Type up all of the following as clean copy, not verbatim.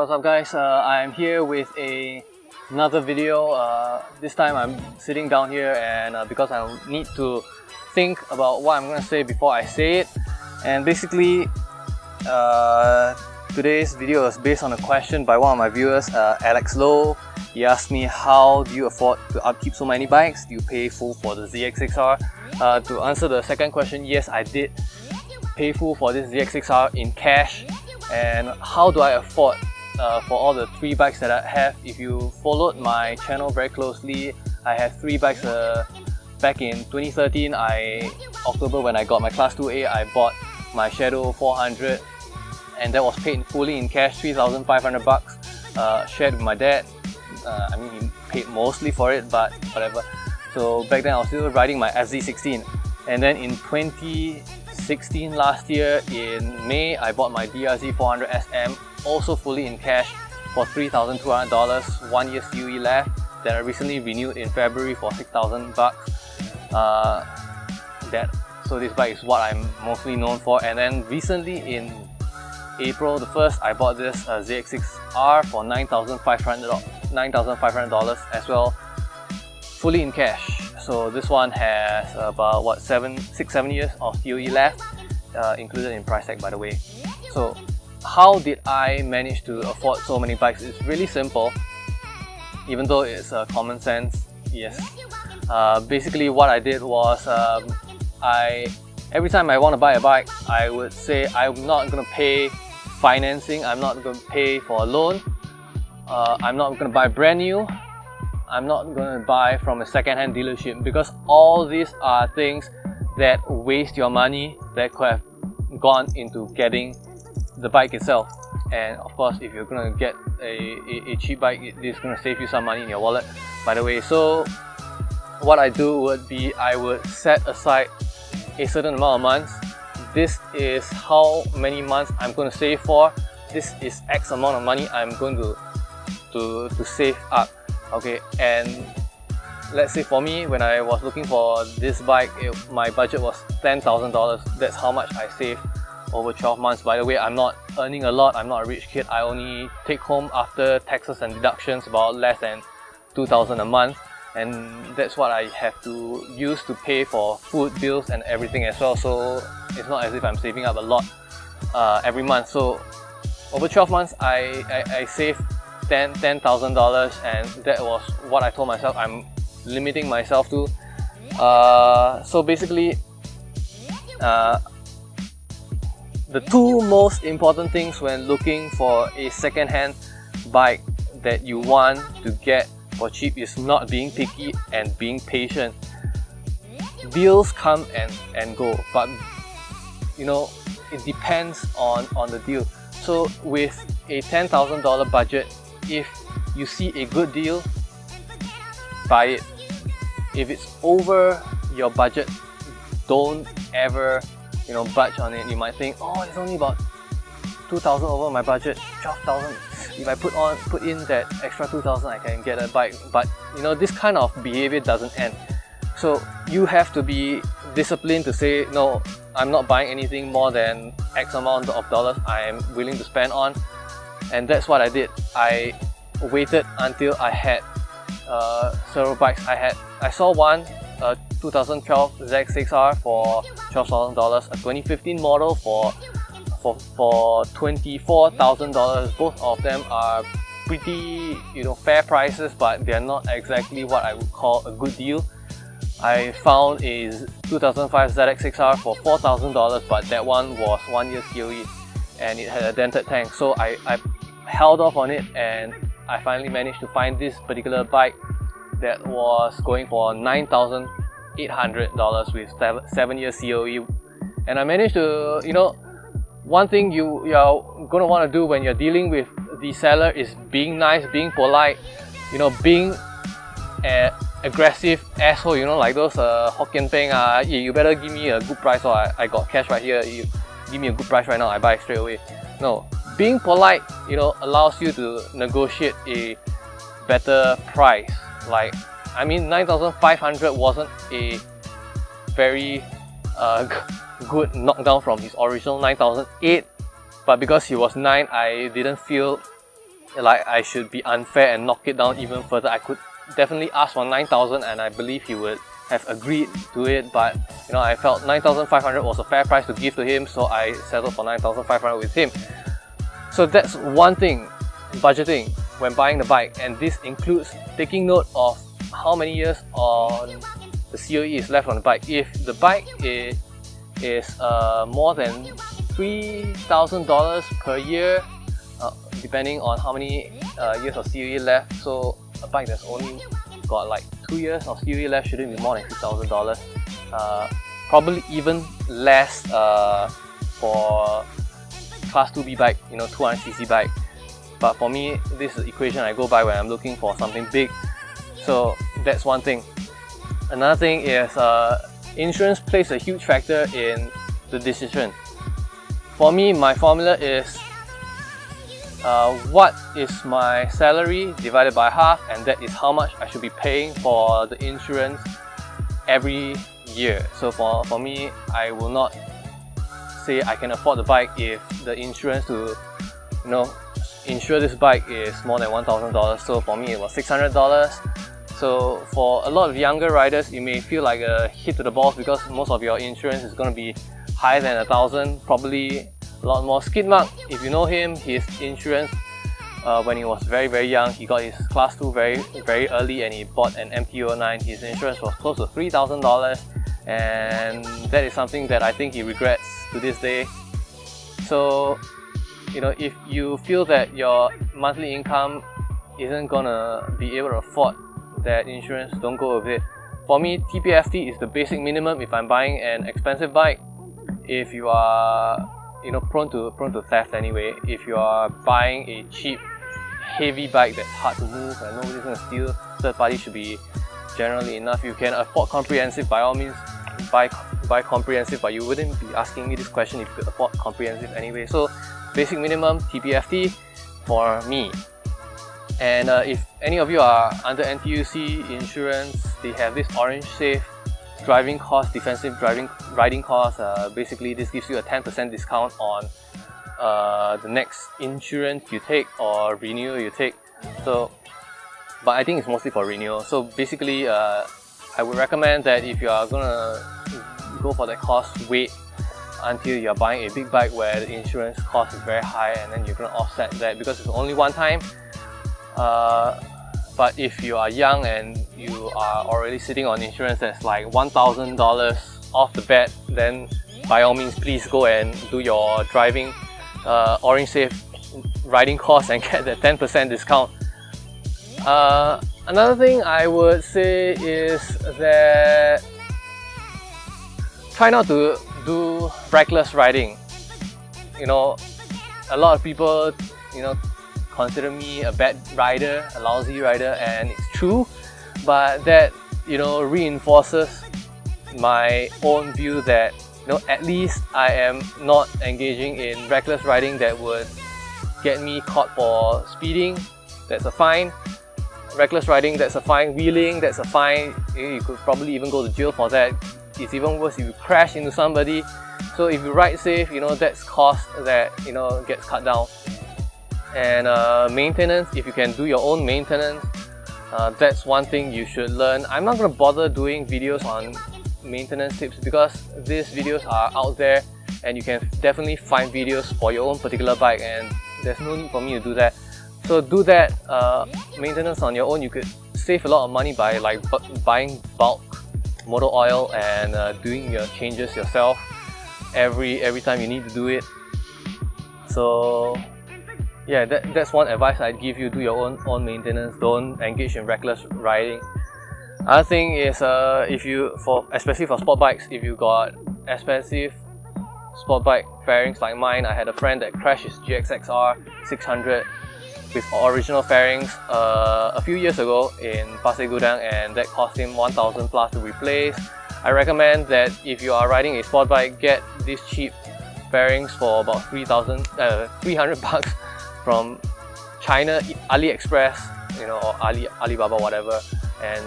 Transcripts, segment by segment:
What's up guys, I'm here with another video. This time I'm sitting down here and because I need to think about what I'm going to say before I say it. And basically today's video is based on a question by one of my viewers, Alex Lowe. He asked me, how do you afford to upkeep so many bikes? Do you pay full for the ZX6R? To answer the second question, yes, I did pay full for this ZX6R in cash. And how do I afford for all the 3 bikes that I have? If you followed my channel very closely, I have 3 bikes. Back in 2013, October when I got my Class 2A, I bought my Shadow 400 and that was paid fully in cash, 3,500 bucks, shared with my dad. I mean, he paid mostly for it, but whatever. So back then I was still riding my FZ16, and then in 2016, last year in May, I bought my DRZ400SM, also fully in cash for $3,200, 1 year COE left, that I recently renewed in February for 6,000 bucks. So this bike is what I'm mostly known for. And then recently in April the 1st, I bought this ZX6R for $9,500 as well, fully in cash. So this one has about 6-7 years of COE left, included in price tag by the way. So how did I manage to afford so many bikes? It's really simple, even though it's common sense, yes. Basically what I did was, every time I want to buy a bike, I would say I'm not going to pay financing, I'm not going to pay for a loan, I'm not going to buy brand new, I'm not going to buy from a second-hand dealership, because all these are things that waste your money that could have gone into getting the bike itself. And of course, if you're going to get a cheap bike, it's going to save you some money in your wallet, by the way. So what I do would be, I would set aside a certain amount of months. This is how many months I'm going to save for. This is X amount of money I'm going to save up. Okay, and let's say for me, when I was looking for this bike, my budget was $10,000. That's how much I saved over 12 months. By the way, I'm not earning a lot, I'm not a rich kid. I only take home after taxes and deductions about less than $2,000 a month, and that's what I have to use to pay for food bills and everything as well. So it's not as if I'm saving up a lot every month. So over 12 months, I saved $10,000, and that was what I told myself I'm limiting myself to. So basically, the 2 most important things when looking for a second-hand bike that you want to get for cheap is not being picky and being patient. Deals come and go, but you know, it depends on the deal. So with a $10,000 budget, if you see a good deal, buy it. If it's over your budget, don't ever, you know, budge on it. You might think, oh, it's only about 2,000 over my budget, 12,000. If I put in that extra 2,000, I can get a bike. But you know, this kind of behavior doesn't end. So you have to be disciplined to say, no, I'm not buying anything more than X amount of dollars I am willing to spend on. And that's what I did. I waited until I had several bikes. I saw one 2012 ZX6R for $12,000, a 2015 model for $24,000. Both of them are pretty, you know, fair prices, but they're not exactly what I would call a good deal. I found a 2005 ZX6R for $4,000, but that one was 1 year COE and it had a dented tank. So I held off on it, and I finally managed to find this particular bike that was going for $9,800 with 7 year COE. And I managed to, you know, one thing you're going to want to do when you're dealing with the seller is being nice, being polite, you know, being an aggressive asshole, you know, like those Hokkien Peng, you better give me a good price, or I got cash right here, you give me a good price right now, I buy straight away. No, being polite, you know, allows you to negotiate a better price. Like, I mean, 9,500 wasn't a very good knockdown from his original 9,008, but because he was 9, I didn't feel like I should be unfair and knock it down even further. I could definitely ask for 9,000 and I believe he would have agreed to it, but you know, I felt 9,500 was a fair price to give to him, so I settled for 9,500 with him. So that's one thing, budgeting when buying the bike, and this includes taking note of how many years on the COE is left on the bike. If the bike is more than $3,000 per year, depending on how many years of COE left, so a bike that's only got like 2 years of COE left shouldn't be more than $6,000. Probably even less for Class 2B bike, you know, 200cc bike. But for me, this is the equation I go by when I'm looking for something big. So that's one thing. Another thing is insurance plays a huge factor in the decision. For me, my formula is what is my salary divided by half, and that is how much I should be paying for the insurance every year. So for me, I will not say I can afford the bike if the insurance to, you know, insure this bike is more than $1,000. So for me, it was $600. So for a lot of younger riders, it may feel like a hit to the balls because most of your insurance is going to be higher than $1,000, probably a lot more. Skid Mark, if you know him, his insurance when he was very young, he got his Class 2 very early and he bought an MT-09. His insurance was close to $3,000, and that is something that I think he regrets to this day. So, you know, if you feel that your monthly income isn't gonna be able to afford that insurance, don't go with it. For me, TPFT is the basic minimum if I'm buying an expensive bike. If you are, you know, prone to theft anyway, if you are buying a cheap, heavy bike that's hard to move and nobody's gonna steal, third party should be generally enough. You can afford comprehensive, by all means, buy comprehensive, but you wouldn't be asking me this question if you could afford comprehensive anyway. So basic minimum TPFT for me. And if any of you are under NTUC insurance, they have this Orange Safe driving cost, defensive riding cost. Basically, this gives you a 10% discount on the next insurance you take or renewal you take. So, but I think it's mostly for renewal. So basically, I would recommend that if you are gonna go for that cost, wait until you're buying a big bike where the insurance cost is very high, and then you're gonna offset that because it's only one time. But if you are young and you are already sitting on insurance that's like $1,000 off the bat, then by all means, please go and do your driving Orange Safe riding costs and get that 10% discount. Another thing I would say is that try not to do reckless riding. You know, a lot of people, you know, consider me a bad rider, a lousy rider, and it's true, but that, you know, reinforces my own view that, you know, at least I am not engaging in reckless riding that would get me caught for speeding. That's a fine. Reckless riding, that's a fine. Wheeling, that's a fine. You could probably even go to jail for that. It's even worse if you crash into somebody. So if you ride safe, you know, that's cost that, you know, gets cut down. And maintenance, if you can do your own maintenance, that's one thing you should learn. I'm not going to bother doing videos on maintenance tips because these videos are out there and you can definitely find videos for your own particular bike, and there's no need for me to do that. So do that maintenance on your own. You could save a lot of money by like buying bulk motor oil and doing your changes yourself every time you need to do it. So yeah, that's one advice I'd give you. Do your own maintenance. Don't engage in reckless riding. Other thing is especially for sport bikes, if you got expensive sport bike fairings like mine. I had a friend that crashed his GX6R 600 with original fairings a few years ago in Pasir Gudang, and that cost him 1,000 plus to replace. I recommend that if you are riding a sport bike, get these cheap fairings for about 300 bucks from China, AliExpress, you know, or Alibaba, whatever, and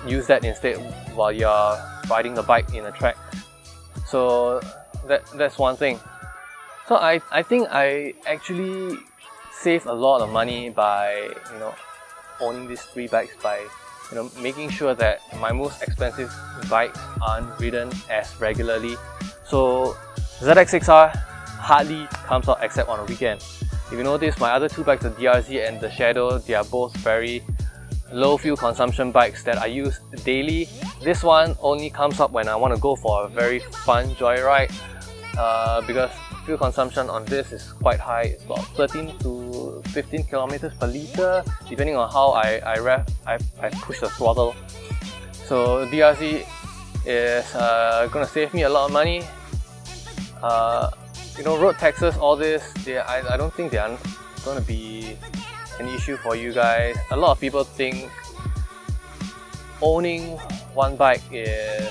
use that instead while you're riding the bike in a track. So that's one thing. So I think I actually save a lot of money by owning these 3 bikes, by making sure that my most expensive bikes aren't ridden as regularly. So ZX6R hardly comes out except on a weekend. If you notice, my other 2 bikes, the DRZ and the Shadow, they are both very low fuel consumption bikes that I use daily. This one only comes up when I want to go for a very fun joyride, because fuel consumption on this is quite high. It's about 13 to 15 kilometers per liter, depending on how I push the throttle. So DRZ is gonna save me a lot of money. Road taxes, all this, I don't think they are gonna be an issue for you guys. A lot of people think owning one bike is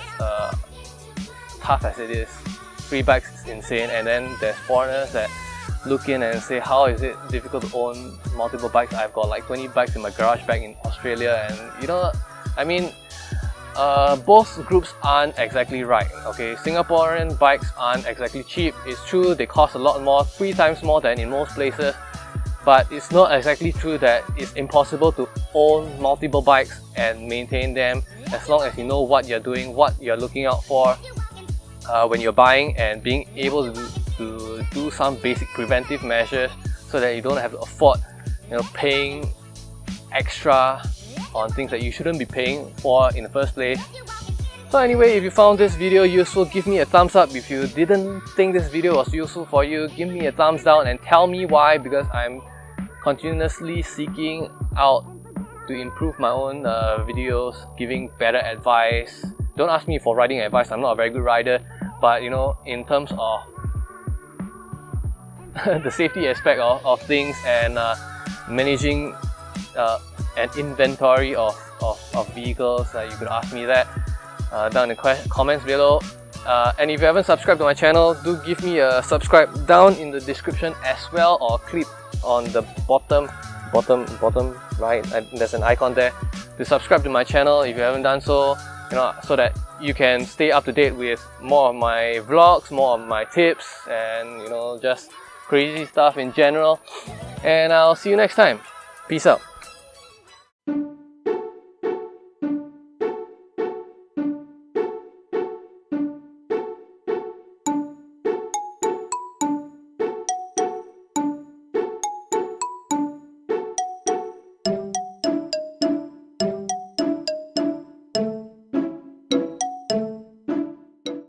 tough as it is. 3 bikes is insane, and then there's foreigners that look in and say, how is it difficult to own multiple bikes? I've got like 20 bikes in my garage back in Australia, and both groups aren't exactly right. Okay, Singaporean bikes aren't exactly cheap. It's true they cost a lot more, 3 times more than in most places, but it's not exactly true that it's impossible to own multiple bikes and maintain them, as long as you know what you're doing, what you're looking out for when you're buying, and being able to do some basic preventive measures so that you don't have to afford paying extra on things that you shouldn't be paying for in the first place. So anyway, if you found this video useful, give me a thumbs up. If you didn't think this video was useful for you, give me a thumbs down and tell me why, because I'm continuously seeking out to improve my own videos, giving better advice. Don't ask me for riding advice, I'm not a very good rider, but in terms of the safety aspect of things and managing an inventory of vehicles, you could ask me that down in the comments below. And if you haven't subscribed to my channel, do give me a subscribe down in the description as well, or click on the bottom right, there's an icon there to subscribe to my channel if you haven't done so, so that you can stay up to date with more of my vlogs, more of my tips, and just crazy stuff in general. And I'll see you next time. Peace out.